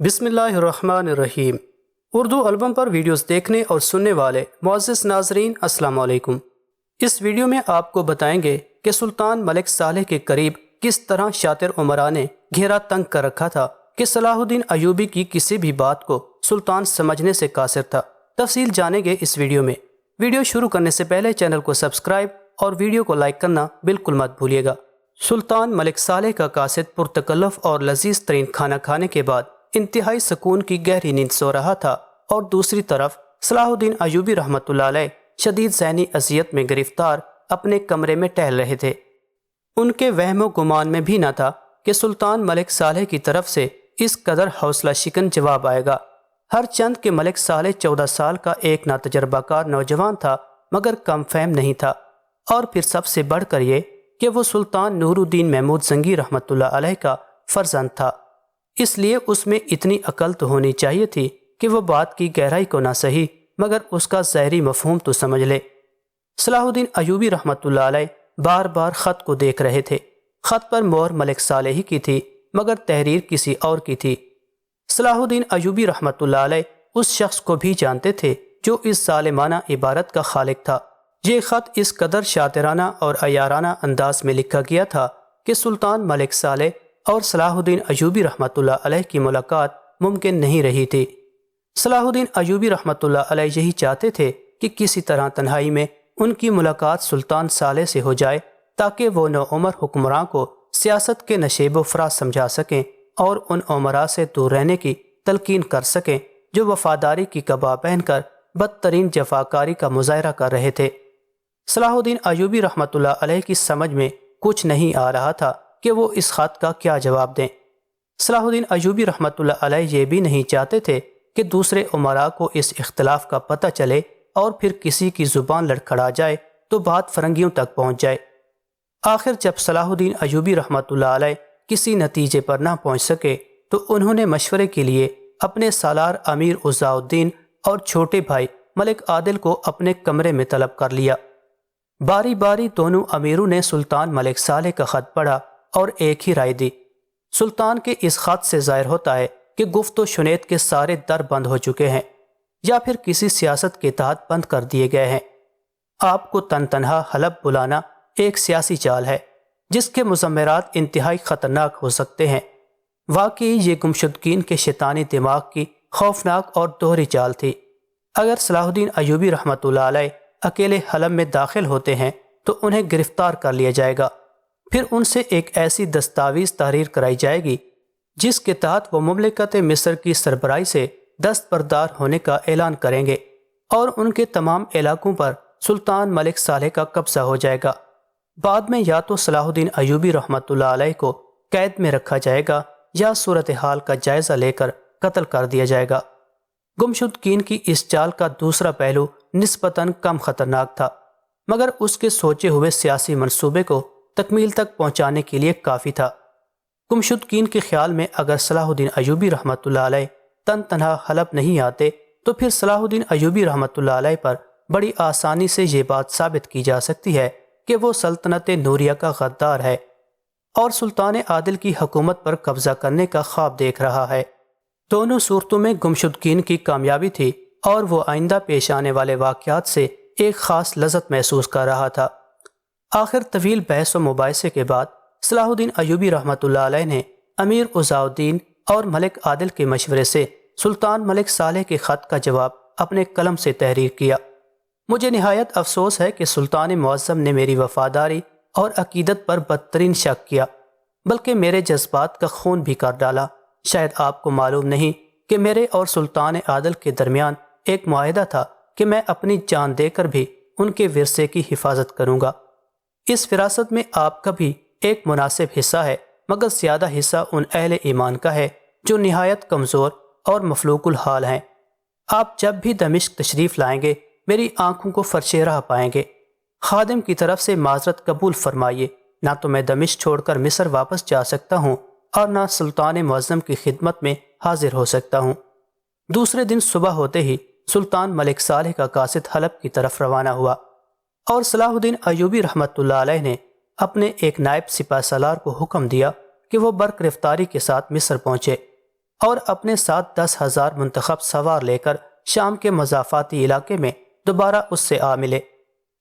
بسم اللہ الرحمن الرحیم۔ اردو البم پر ویڈیوز دیکھنے اور سننے والے معزز ناظرین السلام علیکم۔ اس ویڈیو میں آپ کو بتائیں گے کہ سلطان ملک صالح کے قریب کس طرح شاطر امراء نے گھیرا تنگ کر رکھا تھا کہ صلاح الدین ایوبی کی کسی بھی بات کو سلطان سمجھنے سے قاصر تھا۔ تفصیل جانیں گے اس ویڈیو میں۔ ویڈیو شروع کرنے سے پہلے چینل کو سبسکرائب اور ویڈیو کو لائک کرنا بالکل مت بھولیے گا۔ سلطان ملک صالح کا قاصد پرتکلف اور لذیذ ترین کھانا کھانے کے بعد انتہائی سکون کی گہری نیند سو رہا تھا، اور دوسری طرف صلاح الدین ایوبی رحمۃ اللہ علیہ شدید ذہنی اذیت میں گرفتار اپنے کمرے میں ٹہل رہے تھے۔ ان کے وہم و گمان میں بھی نہ تھا کہ سلطان ملک صالح کی طرف سے اس قدر حوصلہ شکن جواب آئے گا۔ ہر چند کہ ملک صالح 14 سال کا ایک ناتجربہ کار نوجوان تھا، مگر کم فہم نہیں تھا، اور پھر سب سے بڑھ کر یہ کہ وہ سلطان نور الدین محمود زنگی رحمۃ اللہ علیہ کا فرزند تھا۔ اس لیے اس میں اتنی عقل تو ہونی چاہیے تھی کہ وہ بات کی گہرائی کو نہ سہی مگر اس کا ظاہری مفہوم تو سمجھ لے۔ صلاح الدین ایوبی رحمۃ اللہ علیہ بار بار خط کو دیکھ رہے تھے۔ خط پر مہر ملک صالح ہی کی تھی، مگر تحریر کسی اور کی تھی۔ صلاح الدین ایوبی رحمۃ اللہ علیہ اس شخص کو بھی جانتے تھے جو اس ظالمانہ عبارت کا خالق تھا۔ یہ خط اس قدر شاطرانہ اور عیارانہ انداز میں لکھا گیا تھا کہ سلطان ملک صالح اور صلاح الدین ایوبی رحمۃ اللہ علیہ کی ملاقات ممکن نہیں رہی تھی۔ صلاح الدین ایوبی رحمۃ اللہ علیہ یہی چاہتے تھے کہ کسی طرح تنہائی میں ان کی ملاقات سلطان صالح سے ہو جائے، تاکہ وہ نوعمر حکمراں کو سیاست کے نشیب و فراز سمجھا سکیں اور ان امراء سے دور رہنے کی تلقین کر سکیں جو وفاداری کی قبا پہن کر بدترین جفاکاری کا مظاہرہ کر رہے تھے۔ صلاح الدین ایوبی رحمۃ اللہ علیہ کی سمجھ میں کچھ نہیں آ رہا تھا کہ وہ اس خط کا کیا جواب دیں۔ صلاح الدین ایوبی رحمۃ اللہ علیہ یہ بھی نہیں چاہتے تھے کہ دوسرے امراء کو اس اختلاف کا پتہ چلے اور پھر کسی کی زبان لڑکھڑا جائے تو بات فرنگیوں تک پہنچ جائے۔ آخر جب صلاح الدین ایوبی رحمۃ اللہ علیہ کسی نتیجے پر نہ پہنچ سکے تو انہوں نے مشورے کے لیے اپنے سالار امیر عزاء الدین اور چھوٹے بھائی ملک عادل کو اپنے کمرے میں طلب کر لیا۔ باری باری دونوں امیروں نے سلطان ملک صالح کا خط پڑھا اور ایک ہی رائے دی۔ سلطان کے اس خط سے ظاہر ہوتا ہے کہ گفت و شنید کے سارے در بند ہو چکے ہیں، یا پھر کسی سیاست کے تحت بند کر دیے گئے ہیں۔ آپ کو تن تنہا حلب بلانا ایک سیاسی چال ہے جس کے مضمرات انتہائی خطرناک ہو سکتے ہیں۔ واقعی یہ گمشدگین کے شیطانی دماغ کی خوفناک اور دوہری چال تھی۔ اگر صلاح الدین ایوبی رحمۃ اللہ علیہ اکیلے حلب میں داخل ہوتے ہیں تو انہیں گرفتار کر لیا جائے گا، پھر ان سے ایک ایسی دستاویز تحریر کرائی جائے گی جس کے تحت وہ مملکت مصر کی سربراہی سے دستبردار ہونے کا اعلان کریں گے، اور ان کے تمام علاقوں پر سلطان ملک صالح کا قبضہ ہو جائے گا۔ بعد میں یا تو صلاح الدین ایوبی رحمۃ اللہ علیہ کو قید میں رکھا جائے گا یا صورتحال کا جائزہ لے کر قتل کر دیا جائے گا۔ گمشدگین کی اس چال کا دوسرا پہلو نسبتاً کم خطرناک تھا، مگر اس کے سوچے ہوئے سیاسی منصوبے کو تکمیل تک پہنچانے کے لیے کافی تھا۔ گمشدگین کے خیال میں اگر صلاح الدین ایوبی رحمۃ اللہ علیہ تن تنہا حلب نہیں آتے تو پھر صلاح الدین ایوبی رحمۃ اللہ علیہ پر بڑی آسانی سے یہ بات ثابت کی جا سکتی ہے کہ وہ سلطنت نوریہ کا غدار ہے اور سلطان عادل کی حکومت پر قبضہ کرنے کا خواب دیکھ رہا ہے۔ دونوں صورتوں میں گمشدگین کی کامیابی تھی، اور وہ آئندہ پیش آنے والے واقعات سے ایک خاص لذت محسوس کر رہا تھا۔ آخر طویل بحث و مباحثے کے بعد صلاح الدین ایوبی رحمۃ اللہ علیہ نے امیر عزاء الدین اور ملک عادل کے مشورے سے سلطان ملک صالح کے خط کا جواب اپنے قلم سے تحریر کیا۔ مجھے نہایت افسوس ہے کہ سلطان معظم نے میری وفاداری اور عقیدت پر بدترین شک کیا، بلکہ میرے جذبات کا خون بھی کر ڈالا۔ شاید آپ کو معلوم نہیں کہ میرے اور سلطان عادل کے درمیان ایک معاہدہ تھا کہ میں اپنی جان دے کر بھی ان کے ورثے کی حفاظت کروں گا۔ اس وراثت میں آپ کا بھی ایک مناسب حصہ ہے، مگر زیادہ حصہ ان اہل ایمان کا ہے جو نہایت کمزور اور مفلوق الحال ہیں۔ آپ جب بھی دمشق تشریف لائیں گے میری آنکھوں کو فرش راہ پائیں گے۔ خادم کی طرف سے معذرت قبول فرمائیے، نہ تو میں دمشق چھوڑ کر مصر واپس جا سکتا ہوں اور نہ سلطان معظم کی خدمت میں حاضر ہو سکتا ہوں۔ دوسرے دن صبح ہوتے ہی سلطان ملک صالح کا قاصد حلب کی طرف روانہ ہوا، اور صلاح الدین ایوبی رحمۃ اللہ علیہ نے اپنے ایک نائب سپہ سالار کو حکم دیا کہ وہ برگرفتاری کے ساتھ مصر پہنچے اور اپنے ساتھ 10,000 منتخب سوار لے کر شام کے مضافاتی علاقے میں دوبارہ اس سے آ ملے۔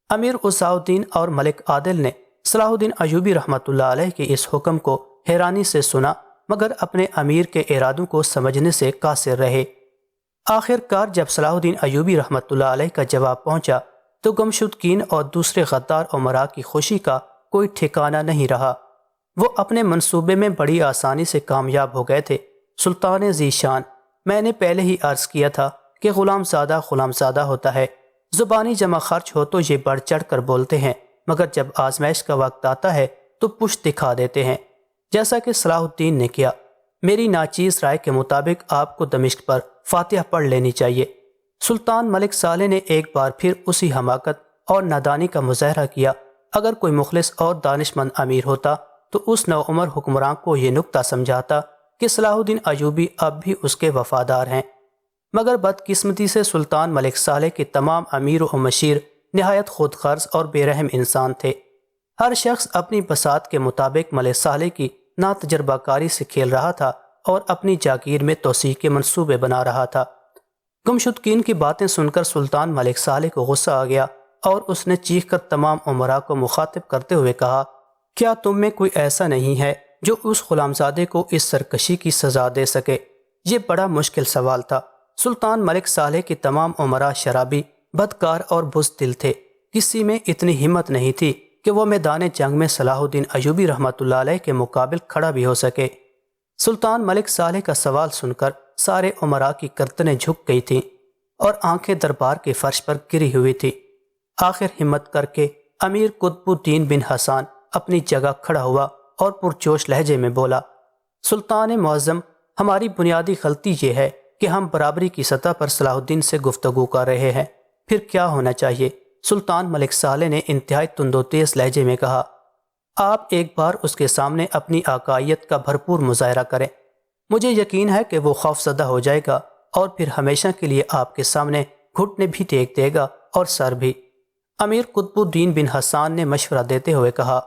امیر عزاء الدین اور ملک عادل نے صلاح الدین ایوبی رحمۃ اللہ علیہ کے اس حکم کو حیرانی سے سنا، مگر اپنے امیر کے ارادوں کو سمجھنے سے قاصر رہے۔ آخر کار جب صلاح الدین ایوبی رحمۃ اللہ علیہ کا جواب پہنچا تو گمشدگین اور دوسرے غدار امراء کی خوشی کا کوئی ٹھکانہ نہیں رہا۔ وہ اپنے منصوبے میں بڑی آسانی سے کامیاب ہو گئے تھے۔ سلطان ذی شان، میں نے پہلے ہی عرض کیا تھا کہ غلام زادہ ہوتا ہے، زبانی جمع خرچ ہو تو یہ بڑھ چڑھ کر بولتے ہیں، مگر جب آزمائش کا وقت آتا ہے تو پشت دکھا دیتے ہیں، جیسا کہ صلاح الدین نے کیا۔ میری ناچیز رائے کے مطابق آپ کو دمشق پر فاتحہ پڑھ لینی چاہیے۔ سلطان ملک صالح نے ایک بار پھر اسی حماقت اور نادانی کا مظاہرہ کیا۔ اگر کوئی مخلص اور دانش مند امیر ہوتا تو اس نوعمر حکمران کو یہ نکتہ سمجھاتا کہ صلاح الدین ایوبی اب بھی اس کے وفادار ہیں، مگر بدقسمتی سے سلطان ملک صالح کے تمام امیر و مشیر نہایت خود غرض اور بے رحم انسان تھے۔ ہر شخص اپنی بساط کے مطابق ملک صالح کی ناتجربہ کاری سے کھیل رہا تھا اور اپنی جاگیر میں توسیع کے منصوبے بنا رہا تھا۔ گمشدگین کی باتیں سن کر سلطان ملک صالح کو غصہ آ گیا اور اس نے چیخ کر تمام امراء کو مخاطب کرتے ہوئے کہا، کیا تم میں کوئی ایسا نہیں ہے جو اس غلامزادے کو اس سرکشی کی سزا دے سکے؟ یہ بڑا مشکل سوال تھا۔ سلطان ملک صالح کے تمام امراء شرابی، بدکار اور بزدل تھے۔ کسی میں اتنی ہمت نہیں تھی کہ وہ میدان جنگ میں صلاح الدین ایوبی رحمۃ اللہ علیہ کے مقابل کھڑا بھی ہو سکے۔ سلطان ملک صالح کا سوال سن کر سارے امراء کی گردنیں جھک گئی تھیں اور آنکھیں دربار کے فرش پر گری ہوئی تھی۔ آخر ہمت کر کے امیر قطب الدین بن حسان اپنی جگہ کھڑا ہوا اور پرجوش لہجے میں بولا، سلطان معظم، ہماری بنیادی غلطی یہ ہے کہ ہم برابری کی سطح پر صلاح الدین سے گفتگو کر رہے ہیں، پھر کیا ہونا چاہیے؟ سلطان ملک صالح نے انتہائی تند و تیز لہجے میں کہا، آپ ایک بار اس کے سامنے اپنی آقائیت کا بھرپور مظاہرہ کریں، مجھے یقین ہے کہ وہ خوف زدہ ہو جائے گا اور پھر ہمیشہ کے لیے آپ کے سامنے گھٹنے بھی ٹیک دے گا اور سر بھی۔ امیر قطب الدین بن حسان نے مشورہ دیتے ہوئے کہا۔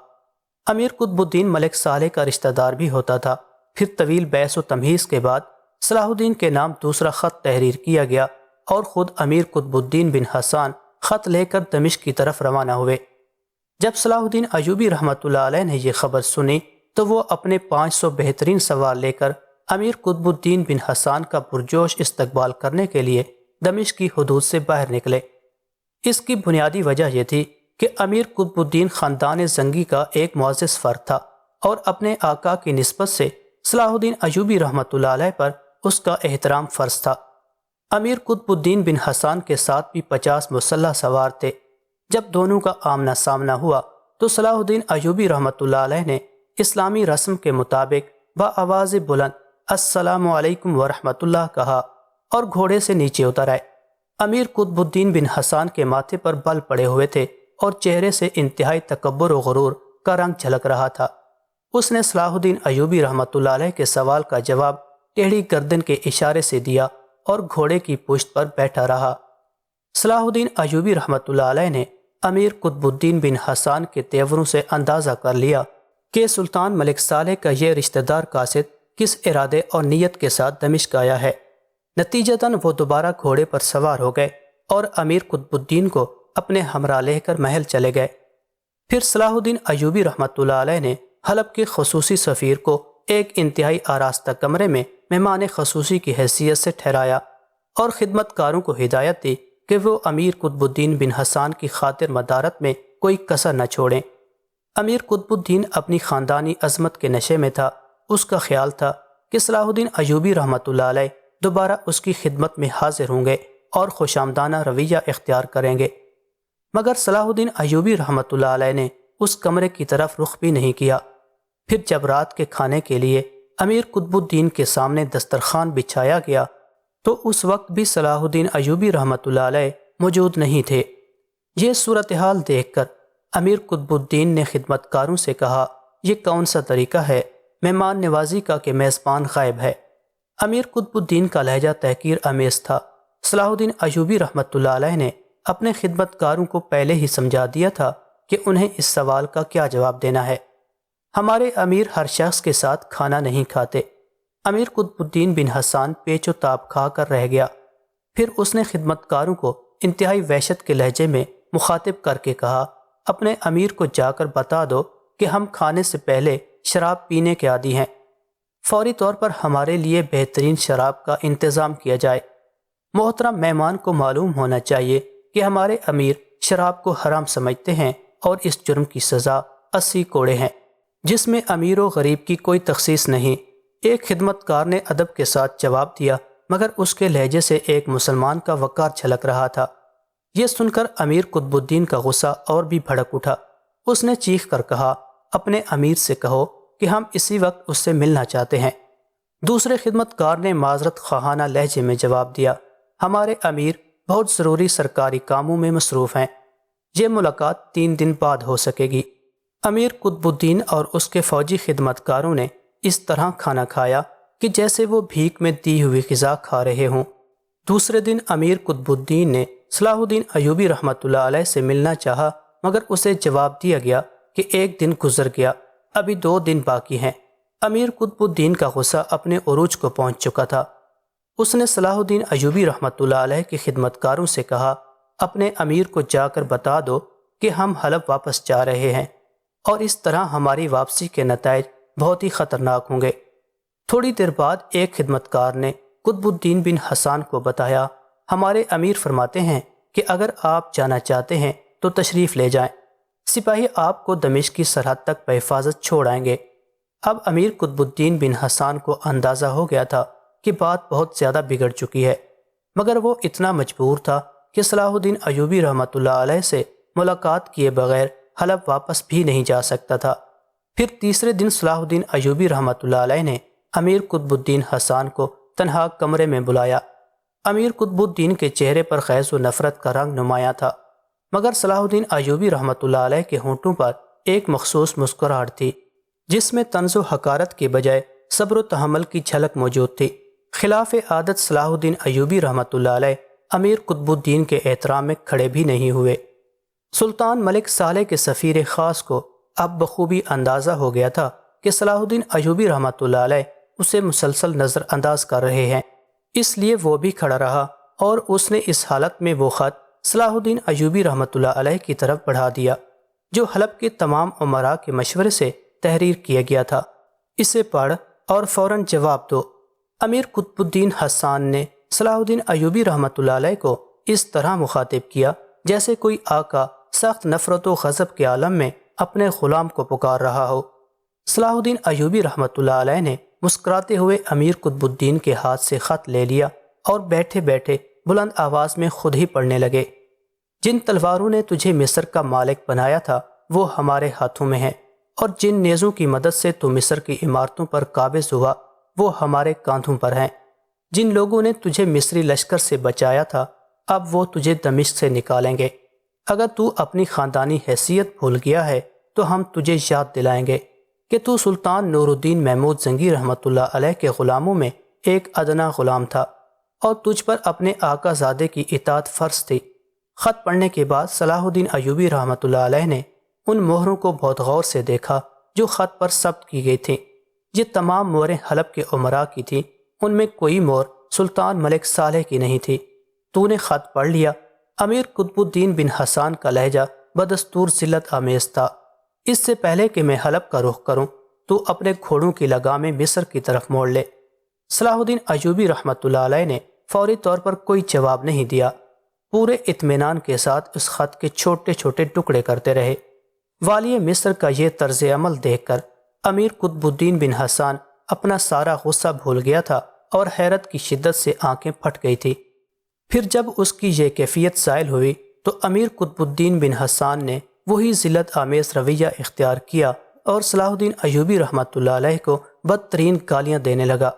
امیر قطب الدین ملک صالح کا رشتہ دار بھی ہوتا تھا۔ پھر طویل بحث و تمہیز کے بعد صلاح الدین کے نام دوسرا خط تحریر کیا گیا اور خود امیر قطب الدین بن حسان خط لے کر دمشق کی طرف روانہ ہوئے۔ جب صلاح الدین ایوبی رحمۃ اللہ علیہ نے یہ خبر سنی تو وہ اپنے 500 بہترین سوار لے کر امیر قطب الدین بن حسان کا پرجوش استقبال کرنے کے لیے دمشق کی حدود سے باہر نکلے۔ اس کی بنیادی وجہ یہ تھی کہ امیر قطب الدین خاندان زنگی کا ایک معزز فرد تھا اور اپنے آقا کی نسبت سے صلاح الدین ایوبی رحمۃ اللہ علیہ پر اس کا احترام فرض تھا۔ امیر قطب الدین بن حسان کے ساتھ بھی 50 مسلح سوار تھے۔ جب دونوں کا آمنا سامنا ہوا تو صلاح الدین ایوبی رحمۃ اللہ علیہ نے اسلامی رسم کے مطابق بآواز بلند السلام علیکم ورحمۃ اللہ کہا اور گھوڑے سے نیچے اتر آئے۔ امیر قطب الدین بن حسان کے ماتھے پر بل پڑے ہوئے تھے اور چہرے سے انتہائی تکبر و غرور کا رنگ جھلک رہا تھا۔ اس نے صلاح الدین ایوبی رحمۃ اللہ علیہ کے سوال کا جواب ٹیڑھی گردن کے اشارے سے دیا اور گھوڑے کی پشت پر بیٹھا رہا۔ صلاح الدین ایوبی رحمۃ اللہ علیہ نے امیر قطب الدین بن حسان کے تیوروں سے اندازہ کر لیا کہ سلطان ملک صالح کا یہ رشتہ دار قاصد کس ارادے اور نیت کے ساتھ دمشق آیا ہے۔ نتیجتاً وہ دوبارہ گھوڑے پر سوار ہو گئے اور امیر قطب الدین کو اپنے ہمراہ لے کر محل چلے گئے۔ پھر صلاح الدین ایوبی رحمۃ اللہ علیہ نے حلب کے خصوصی سفیر کو ایک انتہائی آراستہ کمرے میں مہمان خصوصی کی حیثیت سے ٹھہرایا اور خدمت کاروں کو ہدایت دی کہ وہ امیر قطب الدین بن حسان کی خاطر مدارت میں کوئی کسر نہ چھوڑیں۔ امیر قطب الدین اپنی خاندانی عظمت کے نشے میں تھا۔ اس کا خیال تھا کہ صلاح الدین ایوبی رحمۃ اللہ علیہ دوبارہ اس کی خدمت میں حاضر ہوں گے اور خوشامدانہ رویہ اختیار کریں گے، مگر صلاح الدین ایوبی رحمۃ اللہ علیہ نے اس کمرے کی طرف رخ بھی نہیں کیا۔ پھر جب رات کے کھانے کے لیے امیر قطب الدین کے سامنے دسترخوان بچھایا گیا تو اس وقت بھی صلاح الدین ایوبی رحمۃ اللہ علیہ موجود نہیں تھے۔ یہ صورتحال دیکھ کر امیر قطب الدین نے خدمت کاروں سے کہا، یہ کون سا طریقہ ہے مہمان نوازی کا کہ میزبان غائب ہے؟ امیر قطب الدین کا لہجہ تحقیر آمیز تھا۔ صلاح الدین ایوبی رحمۃ اللہ علیہ نے اپنے خدمت کاروں کو پہلے ہی سمجھا دیا تھا کہ انہیں اس سوال کا کیا جواب دینا ہے۔ ہمارے امیر ہر شخص کے ساتھ کھانا نہیں کھاتے۔ امیر قطب الدین بن حسان پیچ و تاب کھا کر رہ گیا۔ پھر اس نے خدمتکاروں کو انتہائی وحشت کے لہجے میں مخاطب کر کے کہا، اپنے امیر کو جا کر بتا دو کہ ہم کھانے سے پہلے شراب پینے کے عادی ہیں، فوری طور پر ہمارے لیے بہترین شراب کا انتظام کیا جائے۔ محترم مہمان کو معلوم ہونا چاہیے کہ ہمارے امیر شراب کو حرام سمجھتے ہیں اور اس جرم کی سزا 80 کوڑے ہیں، جس میں امیر و غریب کی کوئی تخصیص نہیں۔ ایک خدمتکار نے ادب کے ساتھ جواب دیا، مگر اس کے لہجے سے ایک مسلمان کا وقار چھلک رہا تھا۔ یہ سن کر امیر قطب الدین کا غصہ اور بھی بھڑک اٹھا۔ اس نے چیخ کر کہا، اپنے امیر سے کہو کہ ہم اسی وقت اس سے ملنا چاہتے ہیں۔ دوسرے خدمتکار نے معذرت خواہانہ لہجے میں جواب دیا، ہمارے امیر بہت ضروری سرکاری کاموں میں مصروف ہیں، یہ ملاقات 3 دن بعد ہو سکے گی۔ امیر قطب الدین اور اس کے فوجی خدمتکاروں نے اس طرح کھانا کھایا کہ جیسے وہ بھیک میں دی ہوئی غذا کھا رہے ہوں۔ دوسرے دن امیر قطب الدین نے صلاح الدین ایوبی رحمۃ اللہ علیہ سے ملنا چاہا، مگر اسے جواب دیا گیا کہ 1 دن گزر گیا، ابھی 2 دن باقی ہیں۔ امیر قطب الدین کا غصہ اپنے عروج کو پہنچ چکا تھا۔ اس نے صلاح الدین ایوبی رحمۃ اللہ علیہ کے خدمتکاروں سے کہا، اپنے امیر کو جا کر بتا دو کہ ہم حلب واپس جا رہے ہیں اور اس طرح ہماری واپسی کے نتائج بہت ہی خطرناک ہوں گے۔ تھوڑی دیر بعد ایک خدمتکار نے قطب الدین بن حسان کو بتایا، ہمارے امیر فرماتے ہیں کہ اگر آپ جانا چاہتے ہیں تو تشریف لے جائیں، سپاہی آپ کو دمشق کی سرحد تک بحفاظت چھوڑ آئیں گے۔ اب امیر قطب الدین بن حسان کو اندازہ ہو گیا تھا کہ بات بہت زیادہ بگڑ چکی ہے، مگر وہ اتنا مجبور تھا کہ صلاح الدین ایوبی رحمۃ اللہ علیہ سے ملاقات کیے بغیر حلب واپس بھی نہیں جا سکتا تھا۔ پھر تیسرے دن صلاح الدین ایوبی رحمۃ اللہ علیہ نے امیر قطب الدین حسان کو تنہا کمرے میں بلایا۔ امیر قطب الدین کے چہرے پر خیز و نفرت کا رنگ نمایاں تھا، مگر صلاح الدین ایوبی رحمۃ اللہ علیہ کے ہونٹوں پر ایک مخصوص مسکراہٹ تھی، جس میں طنز و حقارت کے بجائے صبر و تحمل کی جھلک موجود تھی۔ خلاف عادت صلاح الدین ایوبی رحمۃ اللہ علیہ امیر قطب الدین کے احترام میں کھڑے بھی نہیں ہوئے۔ سلطان ملک صالح کے سفیر خاص کو اب بخوبی اندازہ ہو گیا تھا کہ صلاح الدین ایوبی رحمۃ اللہ علیہ اسے مسلسل نظر انداز کر رہے ہیں، اس لیے وہ بھی کھڑا رہا اور اس نے اس حالت میں وہ خط صلاح الدین ایوبی رحمۃ اللہ علیہ کی طرف بڑھا دیا جو حلب کے تمام امراء کے مشورے سے تحریر کیا گیا تھا۔ اسے پڑھ اور فوراً جواب دو۔ امیر قطب الدین حسان نے صلاح الدین ایوبی رحمۃ اللہ علیہ کو اس طرح مخاطب کیا جیسے کوئی آقا سخت نفرت و غضب کے عالم میں اپنے غلام کو پکار رہا ہو۔ صلاح الدین ایوبی رحمۃ اللہ علیہ نے مسکراتے ہوئے امیر قطب الدین کے ہاتھ سے خط لے لیا اور بیٹھے بیٹھے بلند آواز میں خود ہی پڑھنے لگے، جن تلواروں نے تجھے مصر کا مالک بنایا تھا وہ ہمارے ہاتھوں میں ہیں، اور جن نیزوں کی مدد سے تو مصر کی عمارتوں پر قابض ہوا وہ ہمارے کاندھوں پر ہیں۔ جن لوگوں نے تجھے مصری لشکر سے بچایا تھا اب وہ تجھے دمشق سے نکالیں گے۔ اگر تو اپنی خاندانی حیثیت بھول گیا ہے تو ہم تجھے یاد دلائیں گے کہ تو سلطان نور الدین محمود زنگی رحمۃ اللہ علیہ کے غلاموں میں ایک ادنا غلام تھا اور تجھ پر اپنے آقا زادے کی اطاعت فرض تھی۔ خط پڑھنے کے بعد صلاح الدین ایوبی رحمۃ اللہ علیہ نے ان مہروں کو بہت غور سے دیکھا جو خط پر ثبت کی گئی تھیں۔ یہ تمام مہریں حلب کے امراء کی تھیں، ان میں کوئی مہر سلطان ملک صالح کی نہیں تھی۔ تو نے خط پڑھ لیا؟ امیر قطب الدین بن حسان کا لہجہ بدستور ذلت آمیز تھا۔ اس سے پہلے کہ میں حلب کا رخ کروں تو اپنے گھوڑوں کی لگامیں مصر کی طرف موڑ لے۔ صلاح الدین ایوبی رحمۃ اللہ علیہ نے فوری طور پر کوئی جواب نہیں دیا، پورے اطمینان کے ساتھ اس خط کے چھوٹے چھوٹے ٹکڑے کرتے رہے۔ والی مصر کا یہ طرز عمل دیکھ کر امیر قطب الدین بن حسان اپنا سارا غصہ بھول گیا تھا اور حیرت کی شدت سے آنکھیں پھٹ گئی تھی۔ پھر جب اس کی یہ کیفیت زائل ہوئی تو امیر قطب الدین بن حسان نے وہی ذلت آمیز رویہ اختیار کیا اور صلاح الدین ایوبی رحمۃ اللہ علیہ کو بدترین گالیاں دینے لگا۔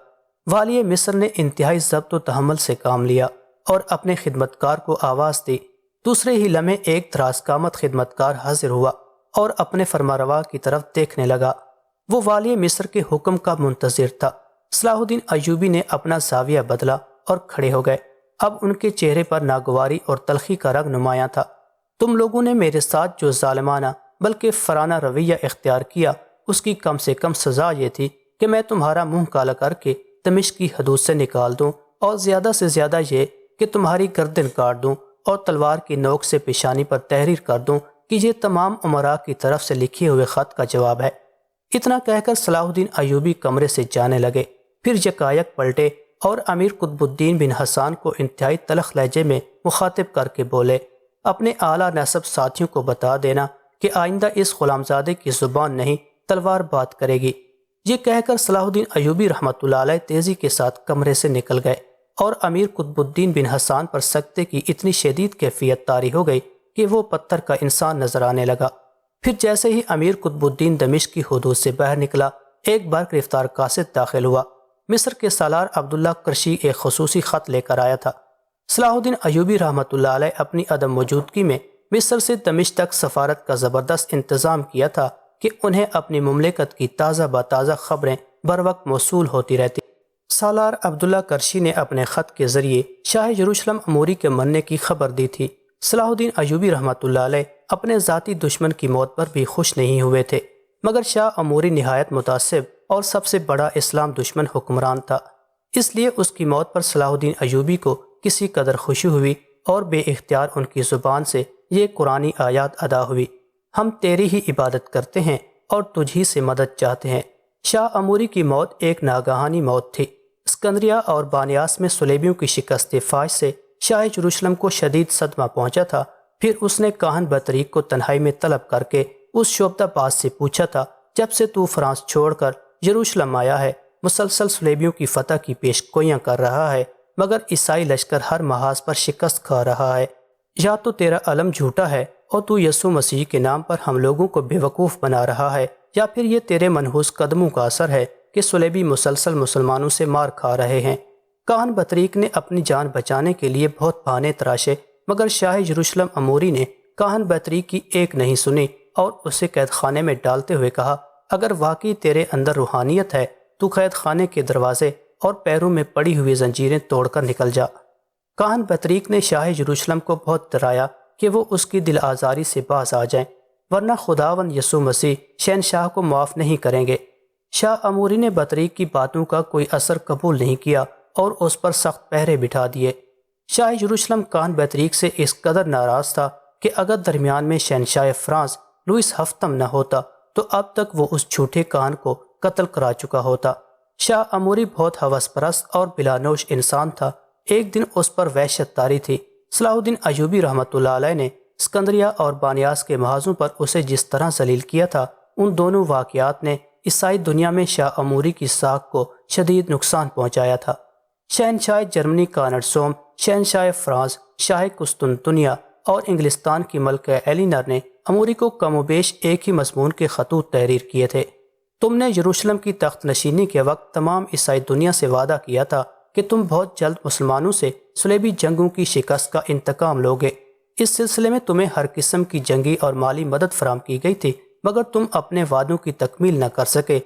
والی مصر نے انتہائی ضبط و تحمل سے کام لیا اور اپنے خدمتکار کو آواز دی۔ دوسرے ہی لمحے ایک دراز قامت خدمتکار حاضر ہوا اور اپنے فرمانروا کی طرف دیکھنے لگا۔ وہ والی مصر کے حکم کا منتظر تھا۔ صلاح الدین ایوبی نے اپنا زاویہ بدلا اور کھڑے ہو گئے۔ اب ان کے چہرے پر ناگواری اور تلخی کا رنگ نمایاں تھا۔ تم لوگوں نے میرے ساتھ جو ظالمانہ بلکہ فرانہ رویہ اختیار کیا اس کی کم سے کم سزا یہ تھی کہ میں تمہارا منہ کالا کر کے دمشق کی حدود سے نکال دوں اور زیادہ سے زیادہ یہ کہ تمہاری گردن کاٹ دوں اور تلوار کی نوک سے پیشانی پر تحریر کر دوں کہ یہ تمام امراء کی طرف سے لکھے ہوئے خط کا جواب ہے۔ اتنا کہہ کر صلاح الدین ایوبی کمرے سے جانے لگے، پھر یکایک پلٹے اور امیر قطب الدین بن حسان کو انتہائی تلخ لہجے میں مخاطب کر کے بولے، اپنے اعلیٰ نسب ساتھیوں کو بتا دینا کہ آئندہ اس غلامزادے کی زبان نہیں تلوار بات کرے گی۔ یہ کہہ کر صلاح الدین ایوبی رحمۃ اللہ علیہ تیزی کے ساتھ کمرے سے نکل گئے اور امیر قطب الدین بن حسان پر سکتے کی اتنی شدید کیفیت طاری ہو گئی کہ وہ پتھر کا انسان نظر آنے لگا۔ پھر جیسے ہی امیر قطب الدین دمشق کی حدود سے باہر نکلا، ایک بار گرفتار قاصد داخل ہوا۔ مصر کے سالار عبداللہ کرشی ایک خصوصی خط لے کر آیا تھا۔ صلاح الدین ایوبی رحمۃ اللہ علیہ اپنی عدم موجودگی میں مصر سے دمشق تک سفارت کا زبردست انتظام کیا تھا کہ انہیں اپنی مملکت کی تازہ بتازہ خبریں بر وقت موصول ہوتی رہتی۔ سالار عبداللہ کرشی نے اپنے خط کے ذریعے شاہ یروشلم اموری کے مرنے کی خبر دی تھی۔ صلاح الدین ایوبی رحمۃ اللہ علیہ اپنے ذاتی دشمن کی موت پر بھی خوش نہیں ہوئے تھے، مگر شاہ اموری نہایت متعصب اور سب سے بڑا اسلام دشمن حکمران تھا، اس لیے اس کی موت پر صلاح الدین ایوبی کو کسی قدر خوشی ہوئی اور بے اختیار ان کی زبان سے یہ قرآنی آیات ادا ہوئی، ہم تیری ہی عبادت کرتے ہیں اور تجھ ہی سے مدد چاہتے ہیں۔ شاہ اموری کی موت ایک ناگہانی موت تھی۔ اسکندریہ اور بانیاس میں صلیبیوں کی شکست فاش سے شاہ یروشلم کو شدید صدمہ پہنچا تھا۔ پھر اس نے کاہن بطریق کو تنہائی میں طلب کر کے اس شعبدہ باز سے پوچھا تھا، جب سے تو فرانس چھوڑ کر یروشلم آیا ہے مسلسل صلیبیوں کی فتح کی پیش گوئیاں کر رہا ہے، مگر عیسائی لشکر ہر محاذ پر شکست کھا رہا ہے۔ یا تو تیرا علم جھوٹا ہے اور تو یسوع مسیح کے نام پر ہم لوگوں کو بے وقوف بنا رہا ہے، یا پھر یہ تیرے منحوس قدموں کا اثر ہے کہ صلیبی مسلسل مسلمانوں سے مار کھا رہے ہیں۔ کاہن بطریق نے اپنی جان بچانے کے لیے بہت بہانے تراشے، مگر شاہ یروشلم اموری نے کاہن بطریق کی ایک نہیں سنی اور اسے قید خانے میں ڈالتے ہوئے کہا، اگر واقعی تیرے اندر روحانیت ہے تو قید خانے کے دروازے اور پیروں میں پڑی ہوئی زنجیریں توڑ کر نکل جا۔ کاہن بطریق نے شاہ یروشلم کو بہت ڈرایا کہ وہ اس کی دل آزاری سے باز آ جائیں، ورنہ خداوند یسوع مسیح شہنشاہ کو معاف نہیں کریں گے۔ شاہ اموری نے بطریق کی باتوں کا کوئی اثر قبول نہیں کیا اور اس پر سخت پہرے بٹھا دیے۔ شاہ یروشلم کاہن بطریق سے اس قدر ناراض تھا کہ اگر درمیان میں شہنشاہ فرانس لوئس ہفتم نہ ہوتا تو اب تک وہ اس جھوٹے کاہن کو قتل کرا چکا ہوتا۔ شاہ اموری بہت ہوس پرست اور بلانوش انسان تھا۔ ایک دن اس پر وحشت طاری تھی۔ صلاح الدین ایوبی رحمۃ اللہ علیہ نے اسکندریہ اور بانیاس کے محاذوں پر اسے جس طرح ذلیل کیا تھا، ان دونوں واقعات نے عیسائی دنیا میں شاہ اموری کی ساکھ کو شدید نقصان پہنچایا تھا۔ شہنشاہ جرمنی کانرڈسوم، شہنشاہ فرانس، شاہ قسطنطنیہ اور انگلستان کی ملکہ ایلینر نے اموری کو کم و بیش ایک ہی مضمون کے خطوط تحریر کیے تھے۔ تم نے یروشلم کی تخت نشینی کے وقت تمام عیسائی دنیا سے وعدہ کیا تھا کہ تم بہت جلد مسلمانوں سے صلیبی جنگوں کی شکست کا انتقام لوگے۔ اس سلسلے میں تمہیں ہر قسم کی جنگی اور مالی مدد فراہم کی گئی تھی، مگر تم اپنے وعدوں کی تکمیل نہ کر سکے،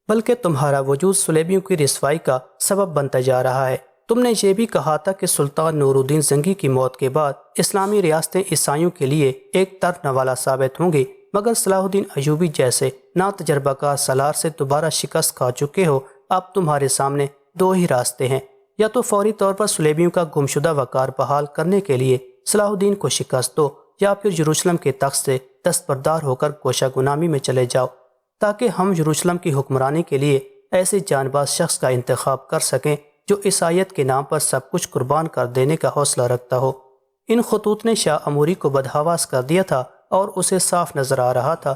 بلکہ تمہارا وجود صلیبیوں کی رسوائی کا سبب بنتا جا رہا ہے۔ تم نے یہ بھی کہا تھا کہ سلطان نور الدین زنگی کی موت کے بعد اسلامی ریاستیں عیسائیوں کے لیے ایک ترنوالا ثابت ہوں گی، مگر صلاح الدین ایوبی جیسے نا تجربہ کار سالار سے دوبارہ شکست کھا چکے ہو۔ اب تمہارے سامنے دو ہی راستے ہیں، یا تو فوری طور پر صلیبیوں کا گمشدہ وقار بحال کرنے کے لیے صلاح الدین کو شکست دو، یا پھر یروشلم کے تخت سے دستبردار ہو کر کوشہ غلامی میں چلے جاؤ، تاکہ ہم یروشلم کی حکمرانی کے لیے ایسے جان باز شخص کا انتخاب کر سکیں جو عیسائیت کے نام پر سب کچھ قربان کر دینے کا حوصلہ رکھتا ہو۔ ان خطوط نے شاہ اموری کو بدحواس کر دیا تھا اور اسے صاف نظر آ رہا تھا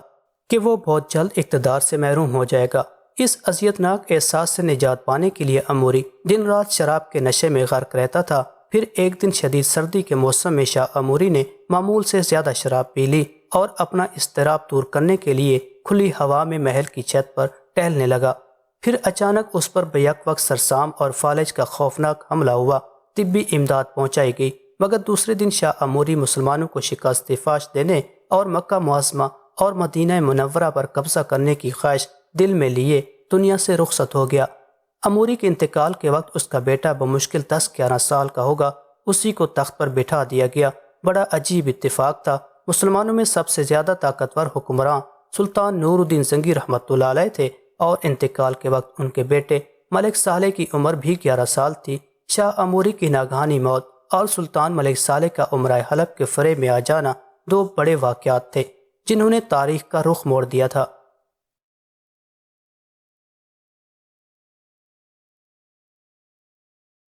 کہ وہ بہت جلد اقتدار سے محروم ہو جائے گا۔ اس اذیت ناک احساس سے نجات پانے کے لیے اموری دن رات شراب کے نشے میں غرق رہتا تھا۔ پھر ایک دن شدید سردی کے موسم میں شاہ اموری نے معمول سے زیادہ شراب پی لی اور اپنا اضطراب دور کرنے کے لیے کھلی ہوا میں محل کی چھت پر ٹہلنے لگا۔ پھر اچانک اس پر بیک وقت سرسام اور فالج کا خوفناک حملہ ہوا۔ طبی امداد پہنچائی گئی، مگر دوسرے دن شاہ اموری مسلمانوں کو شکست فاش دینے اور مکہ معظمہ اور مدینہ منورہ پر قبضہ کرنے کی خواہش دل میں لیے دنیا سے رخصت ہو گیا۔ اموری کے انتقال کے وقت اس کا بیٹا بمشکل 10-11 سال کا ہوگا، اسی کو تخت پر بٹھا دیا گیا۔ بڑا عجیب اتفاق تھا۔ مسلمانوں میں سب سے زیادہ طاقتور حکمراں سلطان نور الدین زنگی رحمۃ اللہ علیہ تھے، اور انتقال کے وقت ان کے بیٹے ملک صالح کی عمر بھی 11 سال تھی۔ شاہ عموری کی ناگہانی موت اور سلطان ملک صالح کا امرائے حلب کے فریب میں آ جانا دو بڑے واقعات تھے جنہوں نے تاریخ کا رخ موڑ دیا تھا۔